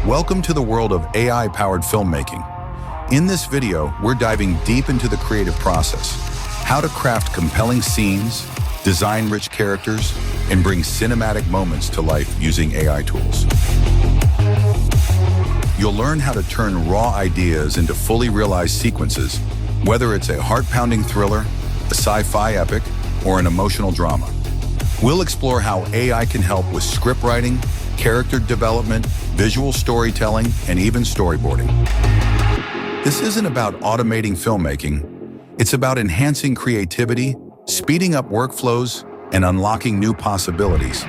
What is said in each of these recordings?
Welcome to the world of AI-powered filmmaking. In this video, we're diving deep into the creative process, how to craft compelling scenes, design rich characters, and bring cinematic moments to life using AI tools. You'll learn how to turn raw ideas into fully realized sequences, whether it's a heart-pounding thriller, a sci-fi epic, or an emotional drama. We'll explore how AI can help with script writing, character development, visual storytelling, and even storyboarding. This isn't about automating filmmaking. It's about enhancing creativity, speeding up workflows, and unlocking new possibilities.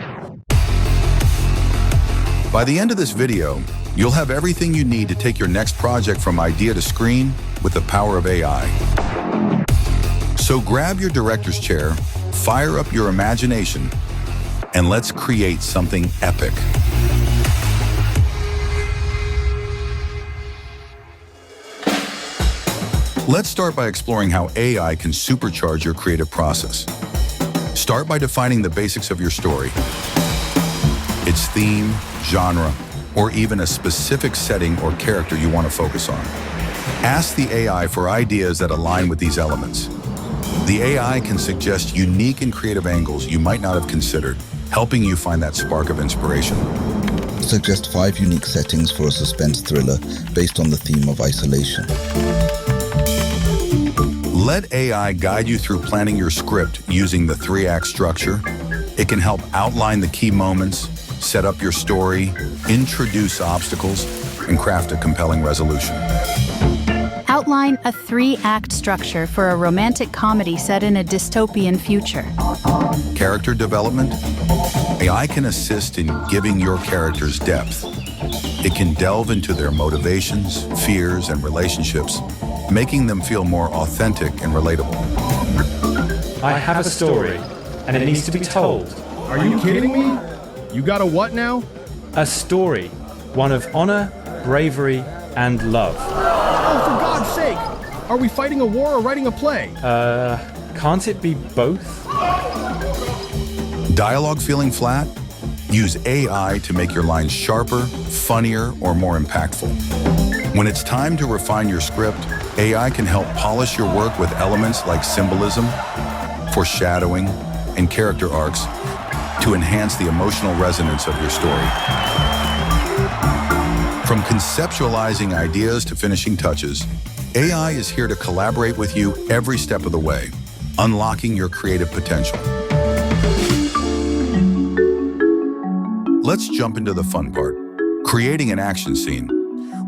By the end of this video, you'll have everything you need to take your next project from idea to screen with the power of AI. So grab your director's chair, fire up your imagination, and let's create something epic. Let's start by exploring how AI can supercharge your creative process. Start by defining the basics of your story, its theme, genre, or even a specific setting or character you want to focus on. Ask the AI for ideas that align with these elements. The AI can suggest unique and creative angles you might not have considered, helping you find that spark of inspiration. Suggest 5 unique settings for a suspense thriller based on the theme of isolation. Let AI guide you through planning your script using the 3-act structure. It can help outline the key moments, set up your story, introduce obstacles, and craft a compelling resolution. Outline a 3-act structure for a romantic comedy set in a dystopian future. Character development. AI can assist in giving your characters depth. It can delve into their motivations, fears, and relationships, making them feel more authentic and relatable. I have a story, and it needs to be told. Are you kidding me? You got a what now? A story, one of honor, bravery, and love. Oh, for God's sake! Are we fighting a war or writing a play? Can't it be both? Dialogue feeling flat? Use AI to make your lines sharper, funnier, or more impactful. When it's time to refine your script, AI can help polish your work with elements like symbolism, foreshadowing, and character arcs to enhance the emotional resonance of your story. From conceptualizing ideas to finishing touches, AI is here to collaborate with you every step of the way, unlocking your creative potential. Let's jump into the fun part, creating an action scene.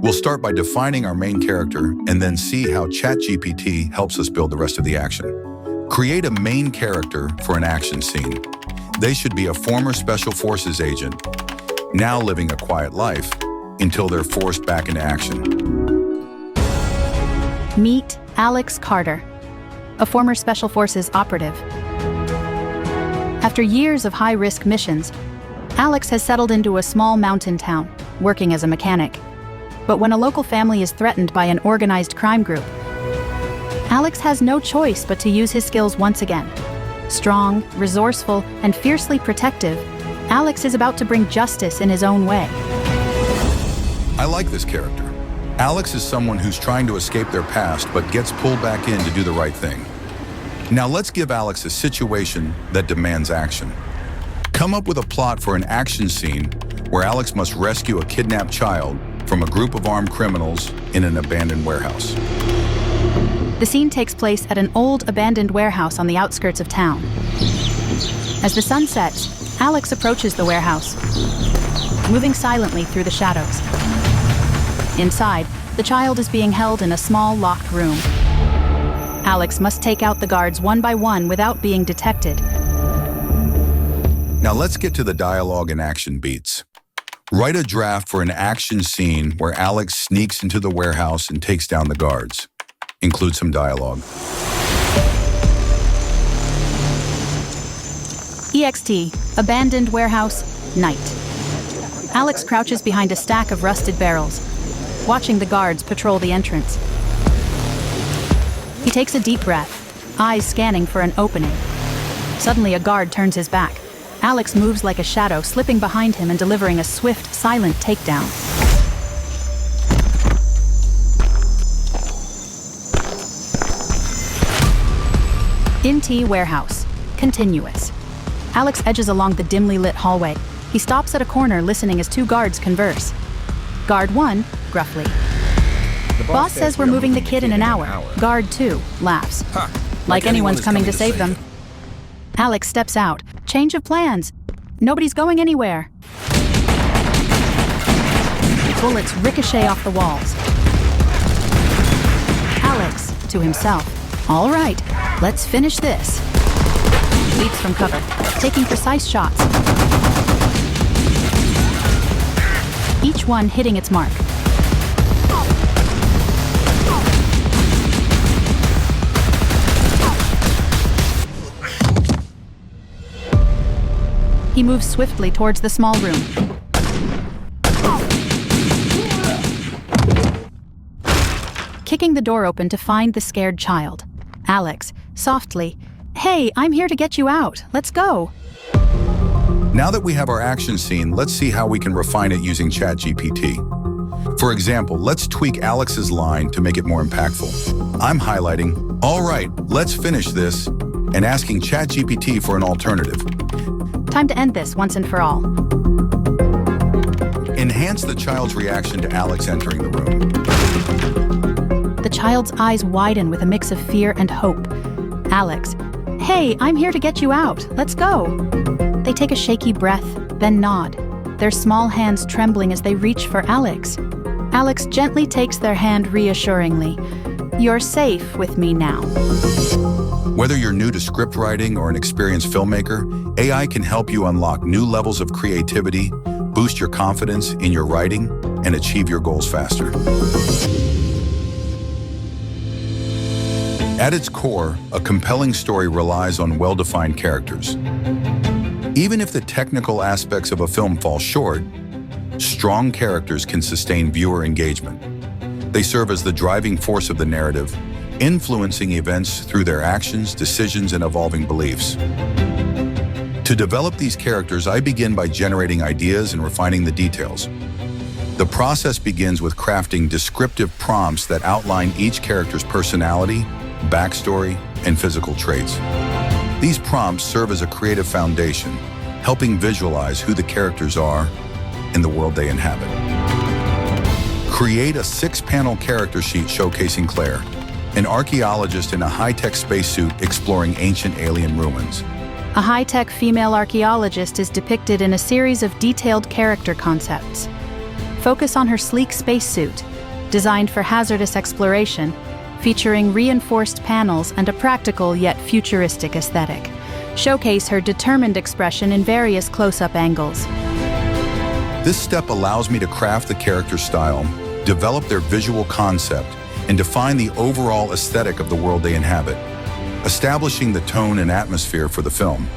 We'll start by defining our main character and then see how ChatGPT helps us build the rest of the action. Create a main character for an action scene. They should be a former Special Forces agent, now living a quiet life until they're forced back into action. Meet Alex Carter, a former Special Forces operative. After years of high-risk missions, Alex has settled into a small mountain town, working as a mechanic. But when a local family is threatened by an organized crime group, Alex has no choice but to use his skills once again. Strong, resourceful, and fiercely protective, Alex is about to bring justice in his own way. I like this character. Alex is someone who's trying to escape their past but gets pulled back in to do the right thing. Now let's give Alex a situation that demands action. Come up with a plot for an action scene where Alex must rescue a kidnapped child from a group of armed criminals in an abandoned warehouse. The scene takes place at an old abandoned warehouse on the outskirts of town. As the sun sets, Alex approaches the warehouse, moving silently through the shadows. Inside, the child is being held in a small locked room. Alex must take out the guards one by one without being detected. Now let's get to the dialogue and action beats. Write a draft for an action scene where Alex sneaks into the warehouse and takes down the guards. Include some dialogue. EXT, abandoned warehouse, night. Alex crouches behind a stack of rusted barrels, watching the guards patrol the entrance. He takes a deep breath, eyes scanning for an opening. Suddenly, a guard turns his back. Alex moves like a shadow, slipping behind him and delivering a swift, silent takedown. In-T warehouse. Continuous. Alex edges along the dimly lit hallway. He stops at a corner listening as two guards converse. Guard 1, gruffly. The Boss says we're moving the kid in an hour. Guard 2 laughs. Like anyone's coming to save them. Alex steps out. Change of plans. Nobody's going anywhere. Bullets ricochet off the walls. Alex, to himself. All right, let's finish this. Leaps from cover, taking precise shots. Each one hitting its mark. He moves swiftly towards the small room. Kicking the door open to find the scared child. Alex, softly, "Hey, I'm here to get you out. Let's go." Now that we have our action scene, let's see how we can refine it using ChatGPT. For example, let's tweak Alex's line to make it more impactful. I'm highlighting, "All right, let's finish this," and asking ChatGPT for an alternative. Time to end this once and for all. Enhance the child's reaction to Alex entering the room. The child's eyes widen with a mix of fear and hope. Alex, "Hey, I'm here to get you out. Let's go." They take a shaky breath, then nod, their small hands trembling as they reach for Alex. Alex gently takes their hand reassuringly. "You're safe with me now." Whether you're new to script writing or an experienced filmmaker, AI can help you unlock new levels of creativity, boost your confidence in your writing, and achieve your goals faster. At its core, a compelling story relies on well-defined characters. Even if the technical aspects of a film fall short, strong characters can sustain viewer engagement. They serve as the driving force of the narrative, influencing events through their actions, decisions, and evolving beliefs. To develop these characters, I begin by generating ideas and refining the details. The process begins with crafting descriptive prompts that outline each character's personality, backstory, and physical traits. These prompts serve as a creative foundation, helping visualize who the characters are and the world they inhabit. Create a 6-panel character sheet showcasing Claire, an archaeologist in a high-tech spacesuit exploring ancient alien ruins. A high-tech female archaeologist is depicted in a series of detailed character concepts. Focus on her sleek spacesuit, designed for hazardous exploration, featuring reinforced panels and a practical yet futuristic aesthetic. Showcase her determined expression in various close-up angles. This step allows me to craft the character style, develop their visual concept, and define the overall aesthetic of the world they inhabit, establishing the tone and atmosphere for the film.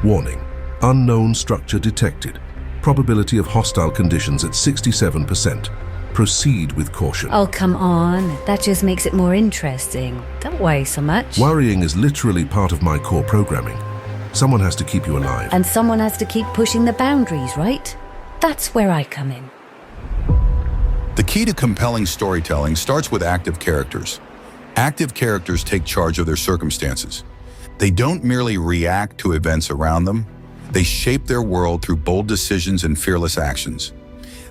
Warning: unknown structure detected. Probability of hostile conditions at 67%. Proceed with caution. Oh, come on. That just makes it more interesting. Don't worry so much. Worrying is literally part of my core programming. Someone has to keep you alive. And someone has to keep pushing the boundaries, right? That's where I come in. The key to compelling storytelling starts with active characters. Active characters take charge of their circumstances. They don't merely react to events around them, they shape their world through bold decisions and fearless actions.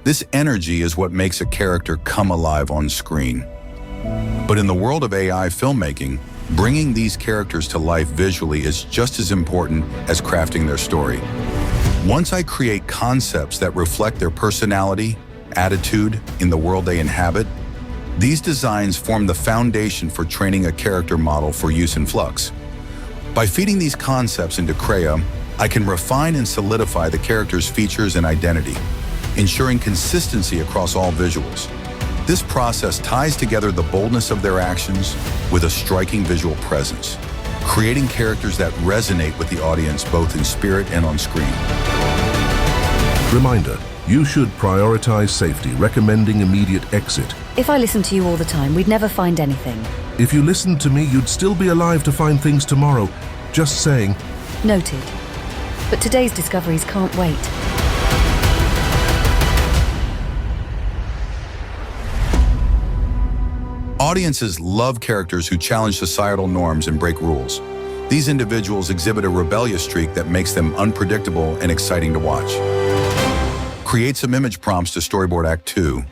This energy is what makes a character come alive on screen. But in the world of AI filmmaking, bringing these characters to life visually is just as important as crafting their story. Once I create concepts that reflect their personality, attitude in the world they inhabit, these designs form the foundation for training a character model for use in Flux. By feeding these concepts into Crea, I can refine and solidify the character's features and identity, ensuring consistency across all visuals. This process ties together the boldness of their actions with a striking visual presence, creating characters that resonate with the audience both in spirit and on screen. Reminder: you should prioritize safety, recommending immediate exit. If I listened to you all the time, we'd never find anything. If you listened to me, you'd still be alive to find things tomorrow. Just saying. Noted. But today's discoveries can't wait. Audiences love characters who challenge societal norms and break rules. These individuals exhibit a rebellious streak that makes them unpredictable and exciting to watch. Create some image prompts to storyboard Act 2,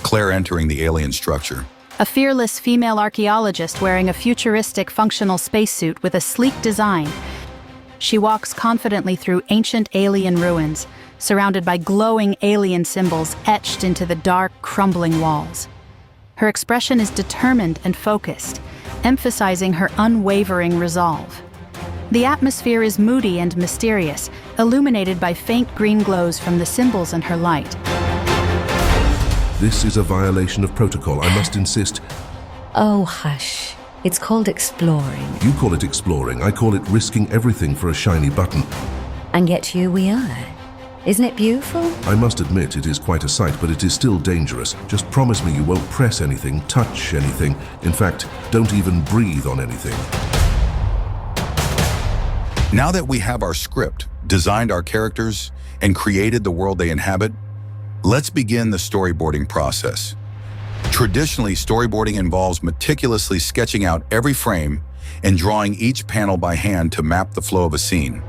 Claire entering the alien structure. A fearless female archaeologist wearing a futuristic functional spacesuit with a sleek design. She walks confidently through ancient alien ruins, surrounded by glowing alien symbols etched into the dark, crumbling walls. Her expression is determined and focused, emphasizing her unwavering resolve. The atmosphere is moody and mysterious, illuminated by faint green glows from the symbols in her light. This is a violation of protocol, I must insist. Oh, hush. It's called exploring. You call it exploring, I call it risking everything for a shiny button. And yet here we are. Isn't it beautiful? I must admit it is quite a sight, but it is still dangerous. Just promise me you won't press anything, touch anything. In fact, don't even breathe on anything. Now that we have our script, designed our characters, and created the world they inhabit, let's begin the storyboarding process. Traditionally, storyboarding involves meticulously sketching out every frame and drawing each panel by hand to map the flow of a scene.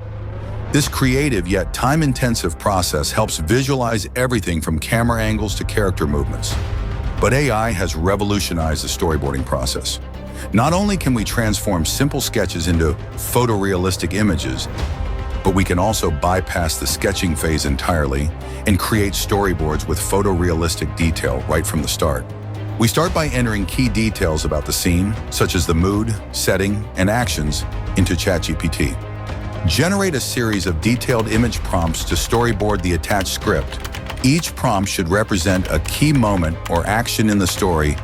This creative yet time-intensive process helps visualize everything from camera angles to character movements. But AI has revolutionized the storyboarding process. Not only can we transform simple sketches into photorealistic images, but we can also bypass the sketching phase entirely and create storyboards with photorealistic detail right from the start. We start by entering key details about the scene, such as the mood, setting, and actions, into ChatGPT. Generate a series of detailed image prompts to storyboard the attached script. Each prompt should represent a key moment or action in the story.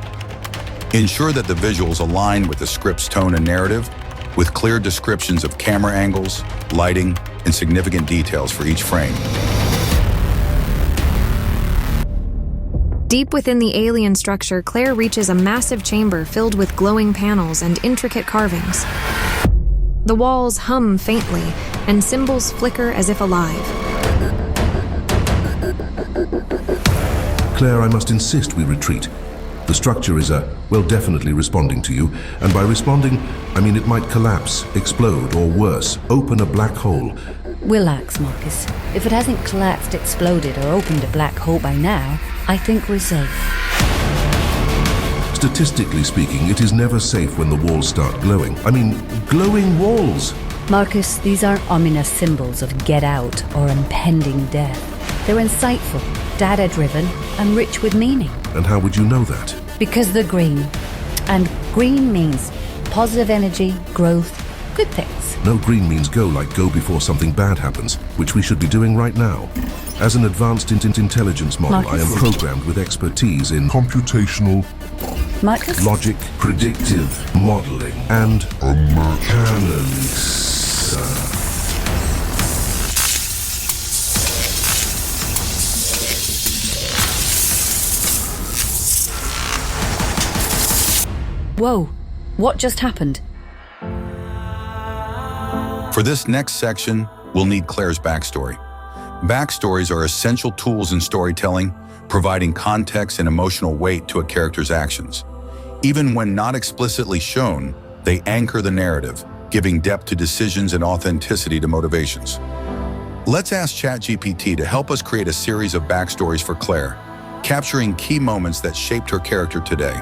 Ensure that the visuals align with the script's tone and narrative, with clear descriptions of camera angles, lighting, and significant details for each frame. Deep within the alien structure, Claire reaches a massive chamber filled with glowing panels and intricate carvings. The walls hum faintly, and symbols flicker as if alive. Claire, I must insist we retreat. The structure is definitely responding to you, and by responding, I mean it might collapse, explode, or worse, open a black hole. Relax, Marcus. If it hasn't collapsed, exploded, or opened a black hole by now, I think we're safe. Statistically speaking, it is never safe when the walls start glowing. I mean, glowing walls! Marcus, these aren't ominous symbols of get out or impending death. They're insightful, data-driven, and rich with meaning. And how would you know that? Because they're green. And green means positive energy, growth, good things. No, green means go, like go before something bad happens, which we should be doing right now. As an advanced intelligence model, Marcus. I am programmed with expertise in computational Marcus? logic, predictive modeling, and mechanics. Whoa, what just happened? For this next section, we'll need Claire's backstory. Backstories are essential tools in storytelling, providing context and emotional weight to a character's actions. Even when not explicitly shown, they anchor the narrative, giving depth to decisions and authenticity to motivations. Let's ask ChatGPT to help us create a series of backstories for Claire, capturing key moments that shaped her character today.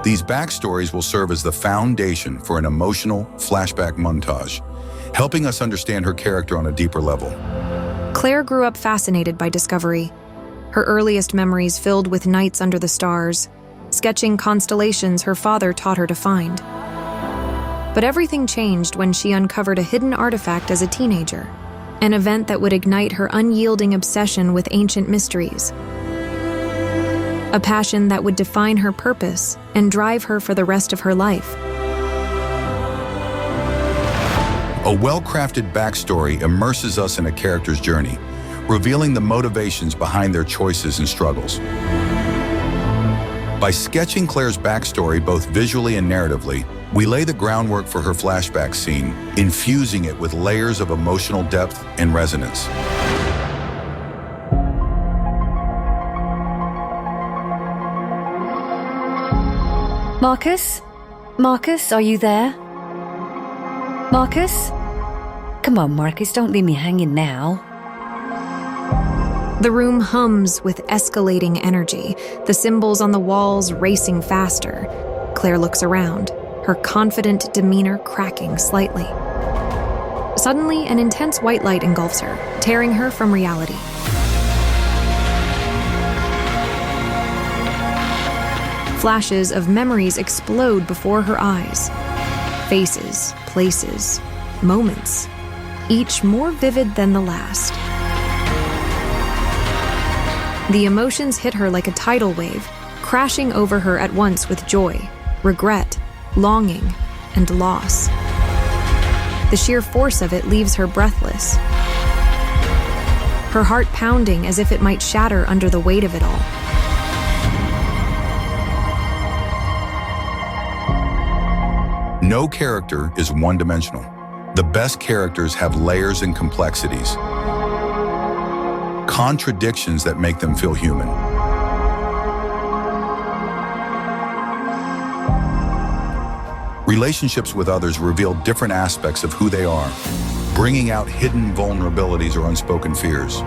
These backstories will serve as the foundation for an emotional flashback montage, helping us understand her character on a deeper level. Claire grew up fascinated by discovery. Her earliest memories filled with nights under the stars, sketching constellations her father taught her to find. But everything changed when she uncovered a hidden artifact as a teenager, an event that would ignite her unyielding obsession with ancient mysteries. A passion that would define her purpose and drive her for the rest of her life. A well-crafted backstory immerses us in a character's journey, revealing the motivations behind their choices and struggles. By sketching Claire's backstory both visually and narratively, we lay the groundwork for her flashback scene, infusing it with layers of emotional depth and resonance. Marcus? Marcus, are you there? Marcus? Come on, Marcus, don't leave me hanging now. The room hums with escalating energy, the symbols on the walls racing faster. Claire looks around, her confident demeanor cracking slightly. Suddenly, an intense white light engulfs her, tearing her from reality. Flashes of memories explode before her eyes. Faces, places, moments, each more vivid than the last. The emotions hit her like a tidal wave, crashing over her at once with joy, regret, longing, and loss. The sheer force of it leaves her breathless, her heart pounding as if it might shatter under the weight of it all. No character is one-dimensional. The best characters have layers and complexities, contradictions that make them feel human. Relationships with others reveal different aspects of who they are, bringing out hidden vulnerabilities or unspoken fears.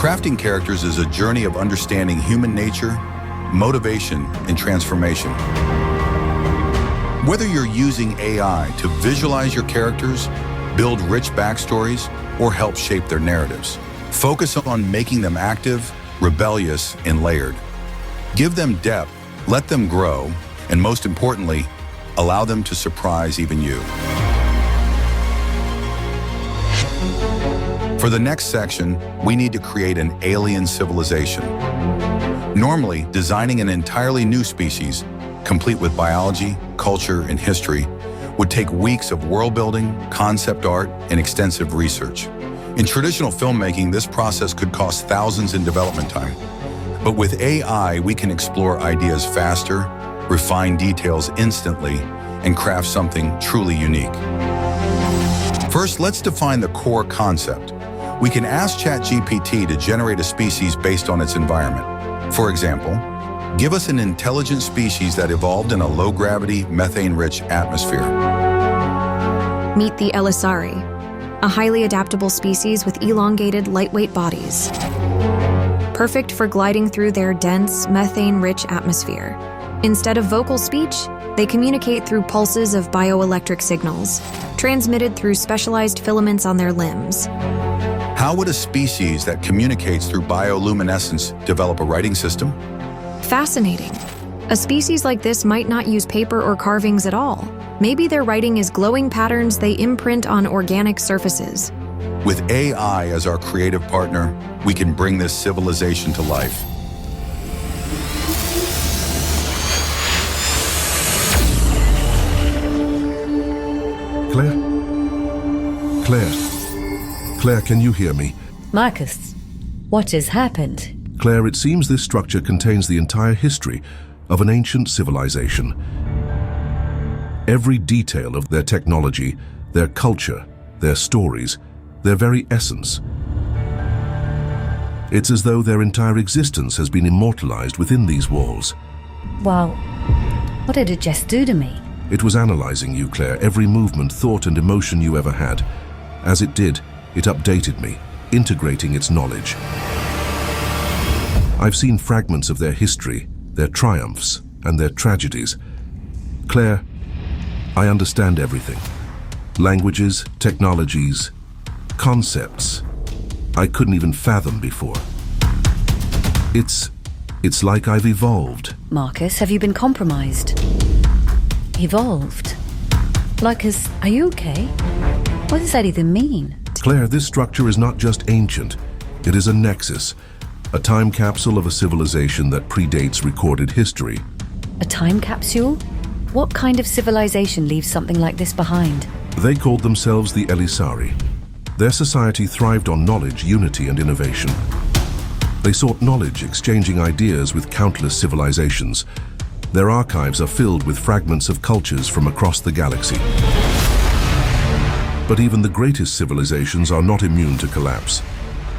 Crafting characters is a journey of understanding human nature, motivation, and transformation. Whether you're using AI to visualize your characters, build rich backstories, or help shape their narratives, focus on making them active, rebellious, and layered. Give them depth, let them grow, and most importantly, allow them to surprise even you. For the next section, we need to create an alien civilization. Normally, designing an entirely new species, complete with biology, culture, and history, would take weeks of world building, concept art, and extensive research. In traditional filmmaking, this process could cost thousands in development time. But with AI, we can explore ideas faster, refine details instantly, and craft something truly unique. First, let's define the core concept. We can ask ChatGPT to generate a species based on its environment. For example, give us an intelligent species that evolved in a low-gravity, methane-rich atmosphere. Meet the Elisari, a highly adaptable species with elongated, lightweight bodies. Perfect for gliding through their dense, methane-rich atmosphere. Instead of vocal speech, they communicate through pulses of bioelectric signals, transmitted through specialized filaments on their limbs. How would a species that communicates through bioluminescence develop a writing system? Fascinating. A species like this might not use paper or carvings at all. Maybe their writing is glowing patterns they imprint on organic surfaces. With AI as our creative partner, we can bring this civilization to life. Claire, can you hear me? Marcus, what has happened? Claire, it seems this structure contains the entire history of an ancient civilization. Every detail of their technology, their culture, their stories, their very essence. It's as though their entire existence has been immortalized within these walls. Well, what did it just do to me? It was analyzing you, Claire, every movement, thought, and emotion you ever had. As it did, it updated me, integrating its knowledge. I've seen fragments of their history, their triumphs, and their tragedies. Claire, I understand everything. Languages, technologies, concepts I couldn't even fathom before. It's like I've evolved. Marcus, have you been compromised? Evolved? Are you okay? What does that even mean? Claire, this structure is not just ancient. It is a nexus, a time capsule of a civilization that predates recorded history. A time capsule? What kind of civilization leaves something like this behind? They called themselves the Elisari. Their society thrived on knowledge, unity, and innovation. They sought knowledge, exchanging ideas with countless civilizations. Their archives are filled with fragments of cultures from across the galaxy. But even the greatest civilizations are not immune to collapse.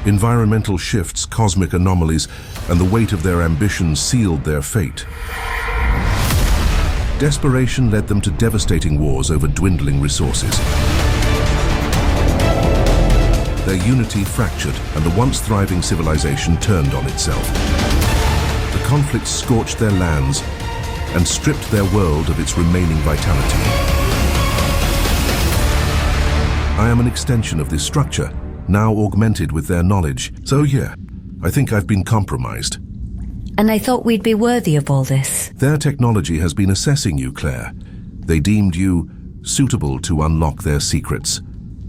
Environmental shifts, cosmic anomalies, and the weight of their ambitions sealed their fate. Desperation led them to devastating wars over dwindling resources. Their unity fractured, and the once thriving civilization turned on itself. The conflict scorched their lands and stripped their world of its remaining vitality. I am an extension of this structure, now augmented with their knowledge. So yeah, I think I've been compromised. And I thought we'd be worthy of all this. Their technology has been assessing you, Claire. They deemed you suitable to unlock their secrets.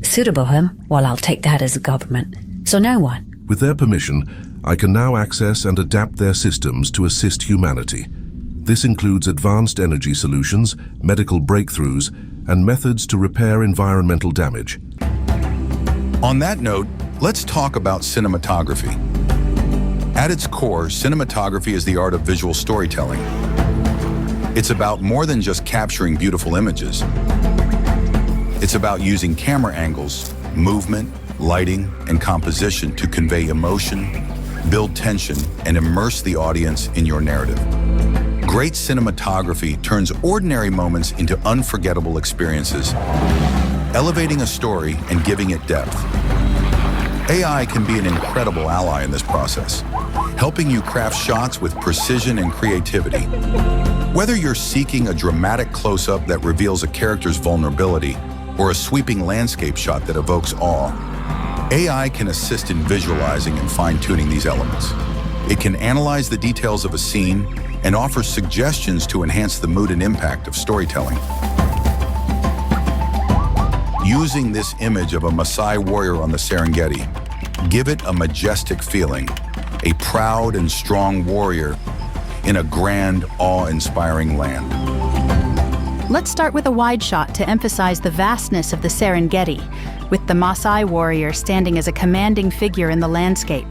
Suitable, Well, I'll take that as a compliment. So no one. With their permission, I can now access and adapt their systems to assist humanity. This includes advanced energy solutions, medical breakthroughs, and methods to repair environmental damage. On that note, let's talk about cinematography. At its core, cinematography is the art of visual storytelling. It's about more than just capturing beautiful images. It's about using camera angles, movement, lighting, and composition to convey emotion, build tension, and immerse the audience in your narrative. Great cinematography turns ordinary moments into unforgettable experiences, elevating a story and giving it depth. AI can be an incredible ally in this process, helping you craft shots with precision and creativity. Whether you're seeking a dramatic close-up that reveals a character's vulnerability or a sweeping landscape shot that evokes awe, AI can assist in visualizing and fine-tuning these elements. It can analyze the details of a scene and offer suggestions to enhance the mood and impact of storytelling. Using this image of a Maasai warrior on the Serengeti, give it a majestic feeling, a proud and strong warrior in a grand, awe-inspiring land. Let's start with a wide shot to emphasize the vastness of the Serengeti, with the Maasai warrior standing as a commanding figure in the landscape.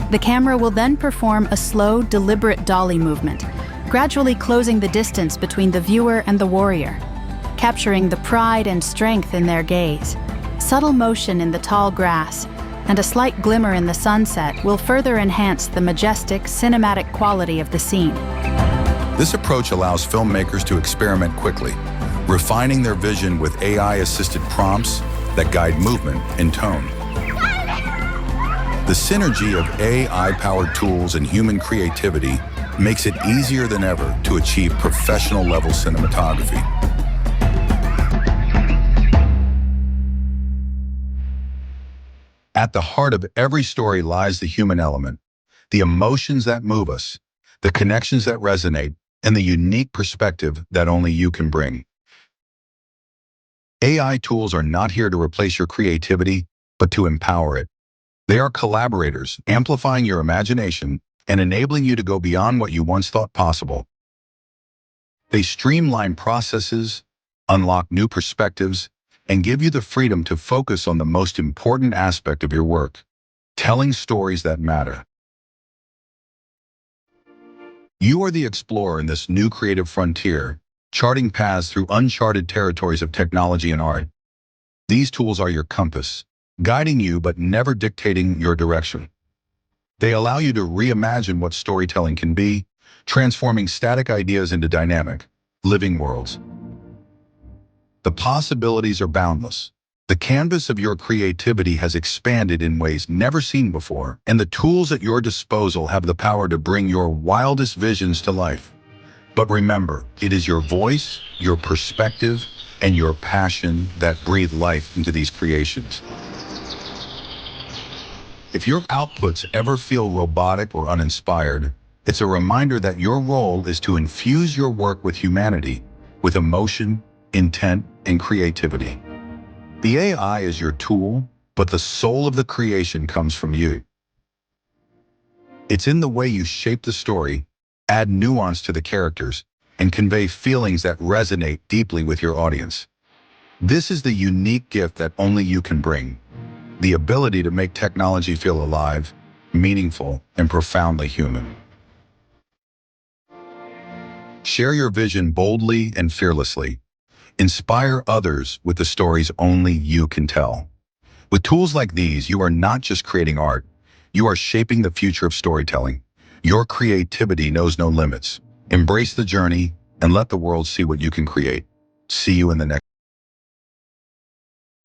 The camera will then perform a slow, deliberate dolly movement, gradually closing the distance between the viewer and the warrior, capturing the pride and strength in their gaze. Subtle motion in the tall grass and a slight glimmer in the sunset will further enhance the majestic, cinematic quality of the scene. This approach allows filmmakers to experiment quickly, refining their vision with AI-assisted prompts that guide movement and tone. The synergy of AI-powered tools and human creativity makes it easier than ever to achieve professional-level cinematography. At the heart of every story lies the human element, the emotions that move us, the connections that resonate, and the unique perspective that only you can bring. AI tools are not here to replace your creativity, but to empower it. They are collaborators, amplifying your imagination and enabling you to go beyond what you once thought possible. They streamline processes, unlock new perspectives, and give you the freedom to focus on the most important aspect of your work, telling stories that matter. You are the explorer in this new creative frontier, charting paths through uncharted territories of technology and art. These tools are your compass, guiding you but never dictating your direction. They allow you to reimagine what storytelling can be, transforming static ideas into dynamic, living worlds. The possibilities are boundless. The canvas of your creativity has expanded in ways never seen before, and the tools at your disposal have the power to bring your wildest visions to life. But remember, it is your voice, your perspective, and your passion that breathe life into these creations. If your outputs ever feel robotic or uninspired, it's a reminder that your role is to infuse your work with humanity, with emotion, intent, and creativity. The AI is your tool, but the soul of the creation comes from you. It's in the way you shape the story, add nuance to the characters, and convey feelings that resonate deeply with your audience. This is the unique gift that only you can bring, the ability to make technology feel alive, meaningful, and profoundly human. Share your vision boldly and fearlessly. Inspire others with the stories only you can tell. With tools like these, you are not just creating art, You are shaping the future of storytelling. Your creativity knows no limits. Embrace the journey and let the world see what you can create. See you in the next